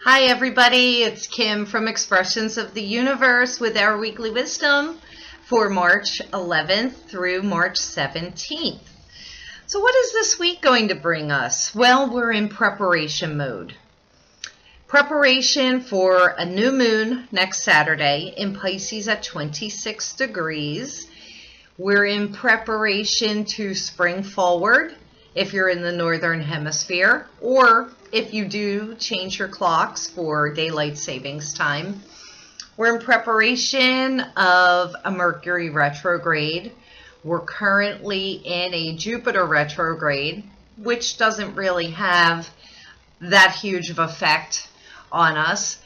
Hi everybody, it's Kim from Expressions of the Universe with our weekly wisdom for March 11th through March 17th. So what is this week going to bring us? Well, we're in preparation mode. Preparation for a new moon next Saturday in Pisces at 26 degrees. We're in preparation to spring forward if you're in the northern hemisphere, or if you do change your clocks for daylight savings time. We're in preparation of a Mercury retrograde. We're currently in a Jupiter retrograde, which doesn't really have that huge of effect on us.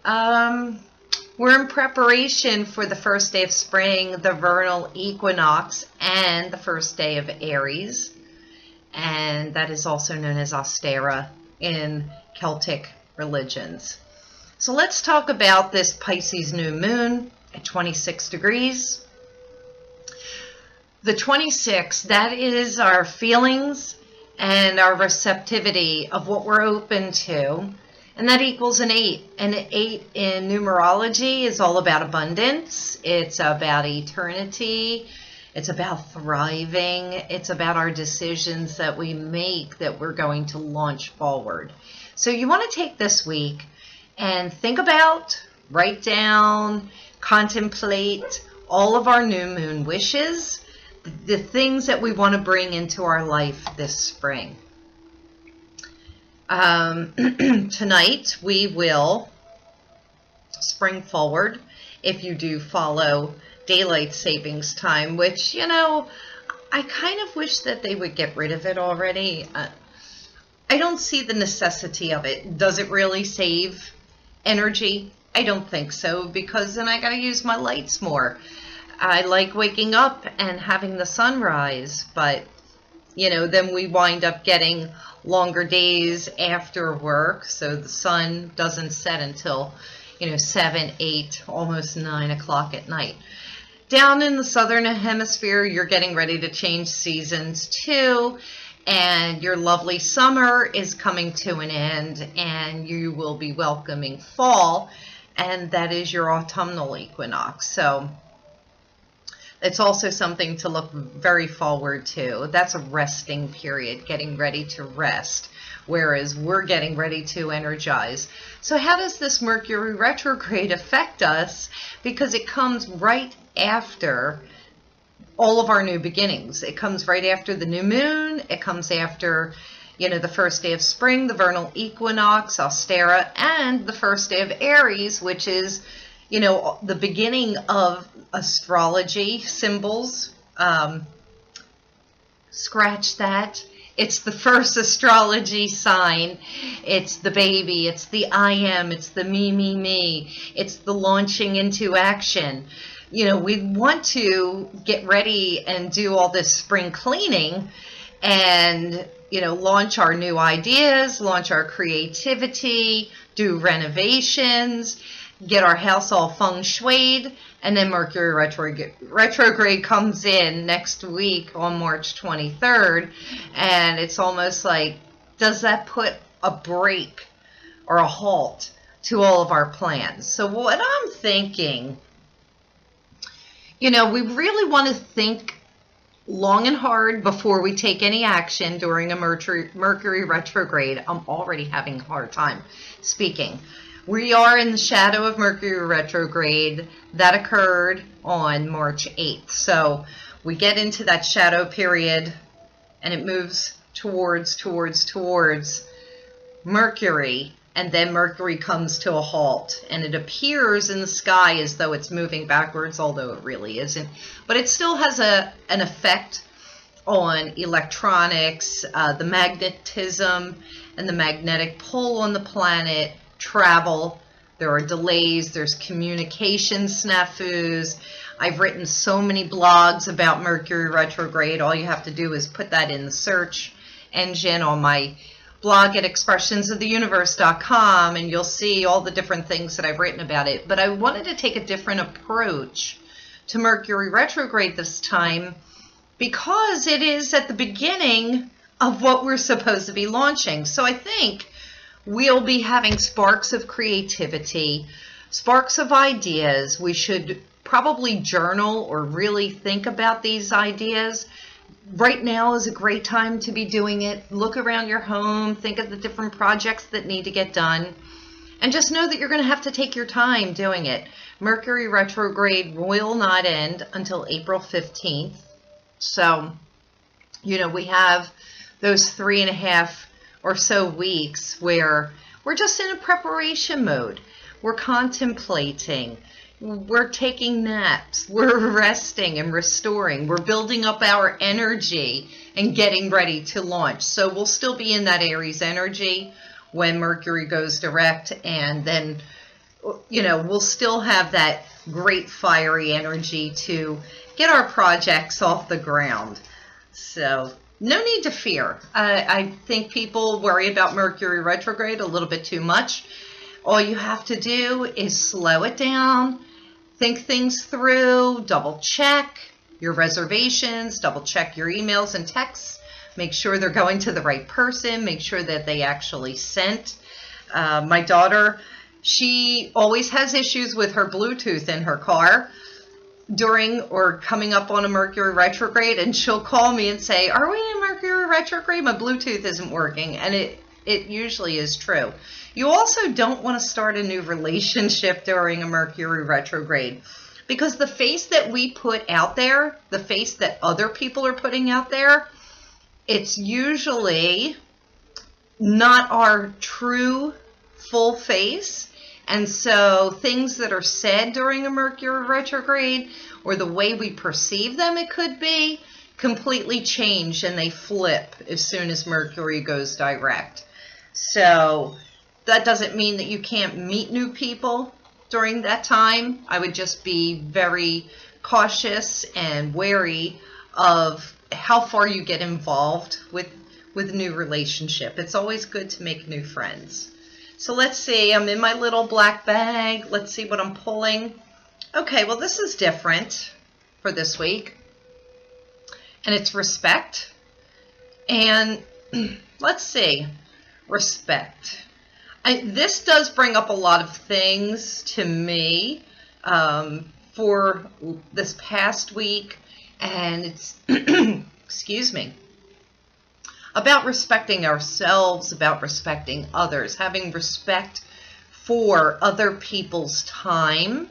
We're in preparation for the first day of spring, the vernal equinox, and the first day of Aries. And that is also known as Ostara in Celtic religions. So let's talk about this Pisces new moon at 26 degrees. The 26, that is our feelings and our receptivity of what we're open to. And that equals an 8. And an 8 in numerology is all about abundance. It's about eternity. It's about thriving. It's about our decisions that we make that we're going to launch forward. So you want to take this week and think about, write down, contemplate all of our new moon wishes, the things that we want to bring into our life this spring. Tonight we will spring forward if you do follow daylight savings time, which, you know, I kind of wish that they would get rid of it already. I don't see the necessity of it. Does it really save energy? I don't think so, because then I got to use my lights more. I like waking up and having the sunrise, but, you know, then we wind up getting longer days after work, so the sun doesn't set until, 7, 8, almost 9 o'clock at night. Down in the southern hemisphere, you're getting ready to change seasons too, and your lovely summer is coming to an end, and you will be welcoming fall, and that is your autumnal equinox. So it's also something to look very forward to. That's a resting period, getting ready to rest, whereas we're getting ready to energize. So how does this Mercury retrograde affect us? Because it comes right after all of our new beginnings. It comes right after the new moon. It comes after, the first day of spring, the vernal equinox, Ostara, and the first day of Aries, which is, the beginning of astrology symbols. Scratch that. It's the first astrology sign. It's the baby. It's the I am. It's the me, me, me. It's the launching into action. We want to get ready and do all this spring cleaning and, launch our new ideas, launch our creativity, do renovations, get our house all feng shuied, and then Mercury retrograde comes in next week on March 23rd, and it's almost like, does that put a break or a halt to all of our plans? So what I'm thinking, we really want to think long and hard before we take any action during a Mercury retrograde. I'm already having a hard time speaking. We are in the shadow of Mercury retrograde. That occurred on March 8th. So we get into that shadow period and it moves towards Mercury, and then Mercury comes to a halt, and it appears in the sky as though it's moving backwards, although it really isn't. But it still has an effect on electronics, the magnetism and the magnetic pull on the planet, travel. There are delays, there's communication snafus. I've written so many blogs about Mercury retrograde. All you have to do is put that in the search engine on my blog at expressionsoftheuniverse.com, and you'll see all the different things that I've written about it. But I wanted to take a different approach to Mercury retrograde this time because it is at the beginning of what we're supposed to be launching. So I think we'll be having sparks of creativity, sparks of ideas. We should probably journal or really think about these ideas. Right now is a great time to be doing it. Look around your home, think of the different projects that need to get done, and just know that you're going to have to take your time doing it. Mercury retrograde will not end until April 15th. So, you know, we have those 3.5 or so weeks where we're just in a preparation mode. We're contemplating. We're taking naps, we're resting and restoring, we're building up our energy and getting ready to launch. So we'll still be in that Aries energy when Mercury goes direct, and then, you know, we'll still have that great fiery energy to get our projects off the ground. So no need to fear. I think people worry about Mercury retrograde a little bit too much. All you have to do is slow it down, think things through, double check your reservations, double check your emails and texts, make sure they're going to the right person, make sure that they actually sent. My daughter, she always has issues with her Bluetooth in her car during or coming up on a Mercury retrograde, and she'll call me and say, "Are we in Mercury retrograde? My Bluetooth isn't working." And it usually is true. You also don't want to start a new relationship during a Mercury retrograde, because the face that we put out there, the face that other people are putting out there, it's usually not our true full face. And so things that are said during a Mercury retrograde, or the way we perceive them, it could be, completely change and they flip as soon as Mercury goes direct. So that doesn't mean that you can't meet new people during that time. I would just be very cautious and wary of how far you get involved with a new relationship. It's always good to make new friends. So let's see, I'm in my little black bag. Let's see what I'm pulling. Okay, well, this is different for this week. And it's respect. And let's see, respect. This does bring up a lot of things to me for this past week. And it's, excuse me, about respecting ourselves, about respecting others, having respect for other people's time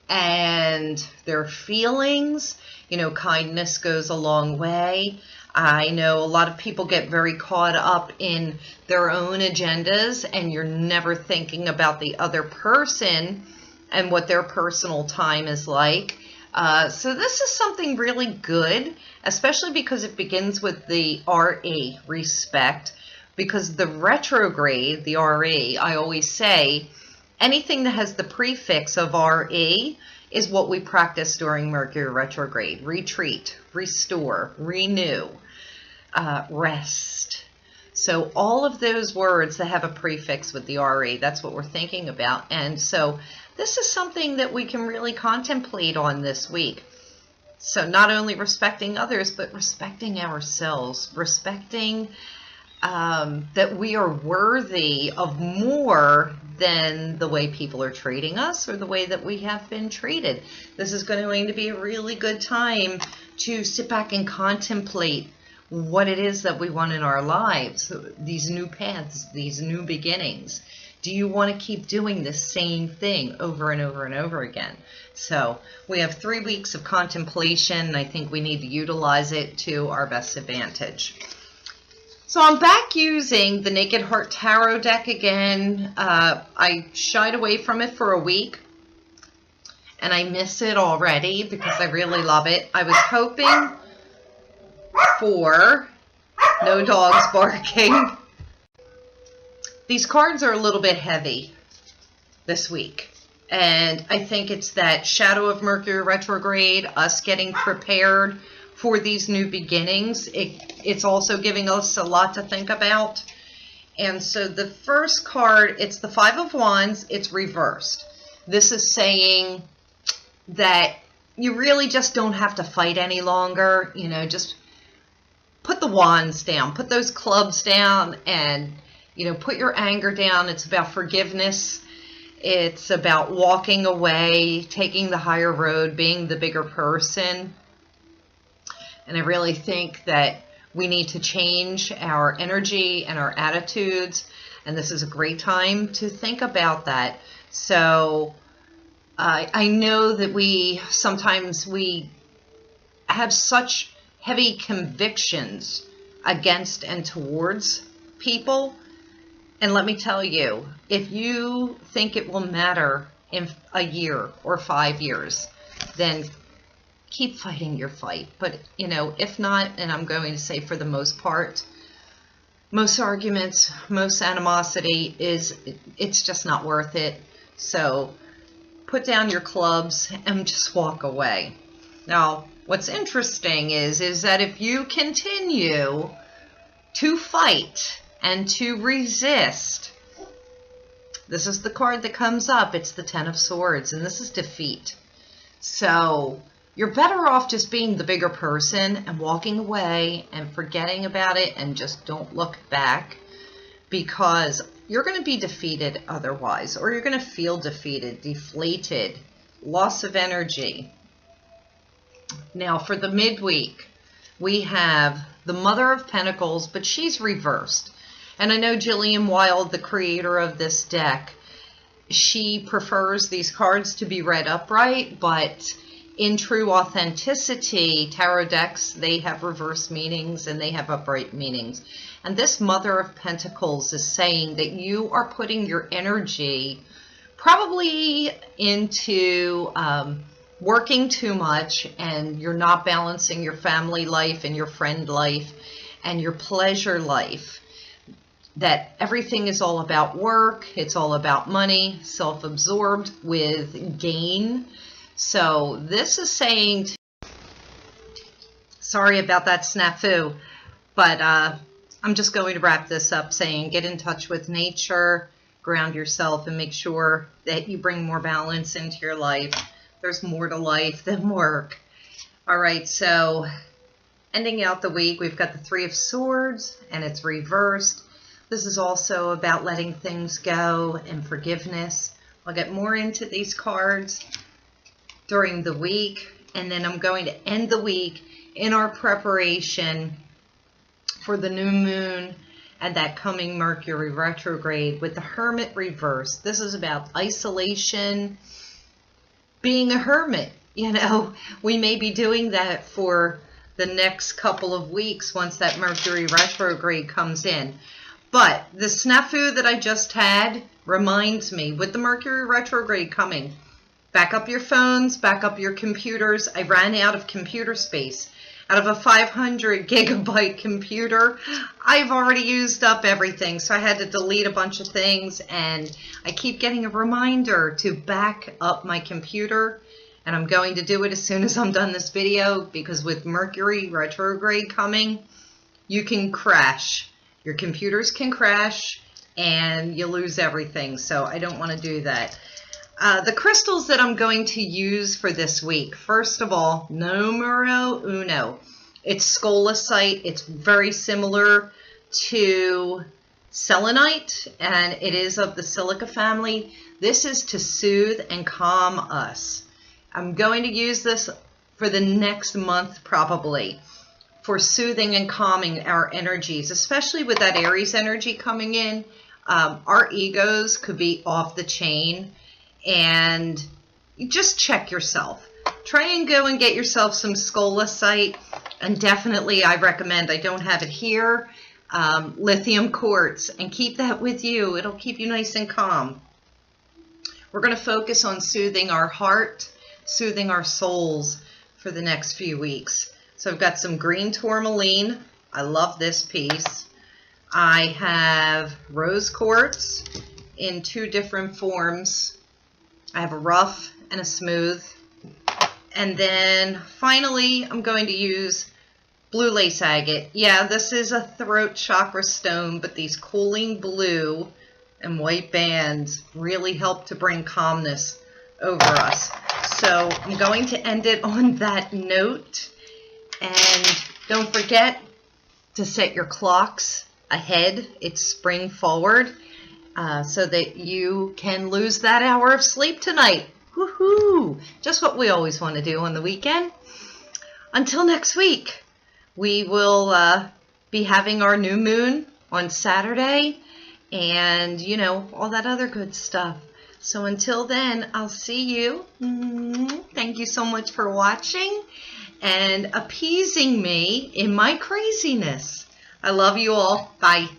and their feelings. You know, kindness goes a long way. I know a lot of people get very caught up in their own agendas, and you're never thinking about the other person and what their personal time is like. So this is something really good, especially because it begins with the RE, respect, because the retrograde, the RE, I always say, anything that has the prefix of RE is what we practice during Mercury retrograde. Retreat, restore, renew, rest. So all of those words that have a prefix with the RE, that's what we're thinking about. And so this is something that we can really contemplate on this week. So not only respecting others, but respecting ourselves, respecting that we are worthy of more than the way people are treating us or the way that we have been treated. This is going to be a really good time to sit back and contemplate what it is that we want in our lives, these new paths, these new beginnings. Do you want to keep doing the same thing over and over and over again? So we have 3 weeks of contemplation, and I think we need to utilize it to our best advantage. So I'm back using the Naked Heart Tarot deck again. I shied away from it for a week, and I miss it already because I really love it. I was hoping for no dogs barking. These cards are a little bit heavy this week, and I think it's that shadow of Mercury retrograde, us getting prepared for these new beginnings. It's also giving us a lot to think about. And so the first card, it's the Five of Wands, it's reversed. This is saying that you really just don't have to fight any longer. You know, just put the wands down, put those clubs down, and You know, put your anger down. It's about forgiveness. It's about walking away, taking the higher road, being the bigger person. And I really think that we need to change our energy and our attitudes. And this is a great time to think about that. So I know that sometimes we have such heavy convictions against and towards people. And let me tell you, if you think it will matter in a year or 5 years, then keep fighting your fight. But, you know, if not, and I'm going to say for the most part, most arguments, most animosity it's just not worth it. So put down your clubs and just walk away. Now, what's interesting is that if you continue to fight and to resist, this is the card that comes up. It's the Ten of Swords, and this is defeat. So you're better off just being the bigger person and walking away and forgetting about it and just don't look back, because you're going to be defeated otherwise, or you're going to feel defeated, deflated, loss of energy. Now for the midweek, we have the Mother of Pentacles, but she's reversed. And I know Jillian Wilde, the creator of this deck, she prefers these cards to be read upright, but in true authenticity, tarot decks, they have reverse meanings and they have upright meanings. And this Mother of Pentacles is saying that you are putting your energy probably into working too much, and you're not balancing your family life and your friend life and your pleasure life. That everything is all about work, it's all about money, self-absorbed with gain. So this is saying, sorry about that snafu, but I'm just going to wrap this up saying get in touch with nature, ground yourself, and make sure that you bring more balance into your life. There's more to life than work. All right, so ending out the week, we've got the Three of Swords, and it's reversed. This is also about letting things go and forgiveness. I'll get more into these cards during the week, and then I'm going to end the week in our preparation for the new moon and that coming Mercury retrograde with the Hermit reverse. This is about isolation, being a hermit. You know, we may be doing that for the next couple of weeks once that Mercury retrograde comes in. But the snafu that I just had reminds me, with the Mercury retrograde coming, back up your phones, back up your computers. I ran out of computer space. Out of a 500 gigabyte computer, I've already used up everything. So I had to delete a bunch of things, and I keep getting a reminder to back up my computer. And I'm going to do it as soon as I'm done this video, because with Mercury retrograde coming, you can crash. Your computers can crash and you lose everything. So I don't want to do that. The crystals that I'm going to use for this week, first of all, numero uno. It's Scolecite. It's very similar to selenite, and it is of the silica family. This is to soothe and calm us. I'm going to use this for the next month probably, for soothing and calming our energies, especially with that Aries energy coming in. Our egos could be off the chain, and you just check yourself. Try and go and get yourself some Scolecite, and definitely I recommend, I don't have it here, lithium quartz, and keep that with you. It'll keep you nice and calm. We're going to focus on soothing our heart, soothing our souls for the next few weeks. So I've got some green tourmaline. I love this piece. I have rose quartz in 2 different forms. I have a rough and a smooth. And then finally, I'm going to use blue lace agate. Yeah, this is a throat chakra stone, but these cooling blue and white bands really help to bring calmness over us. So I'm going to end it on that note. And don't forget to set your clocks ahead. It's spring forward, so that you can lose that hour of sleep tonight. Woohoo! Just what we always want to do on the weekend. Until next week, we will be having our new moon on Saturday, and you know, all that other good stuff. So until then, I'll see you. Thank you so much for watching and appeasing me in my craziness. I love you all. Bye.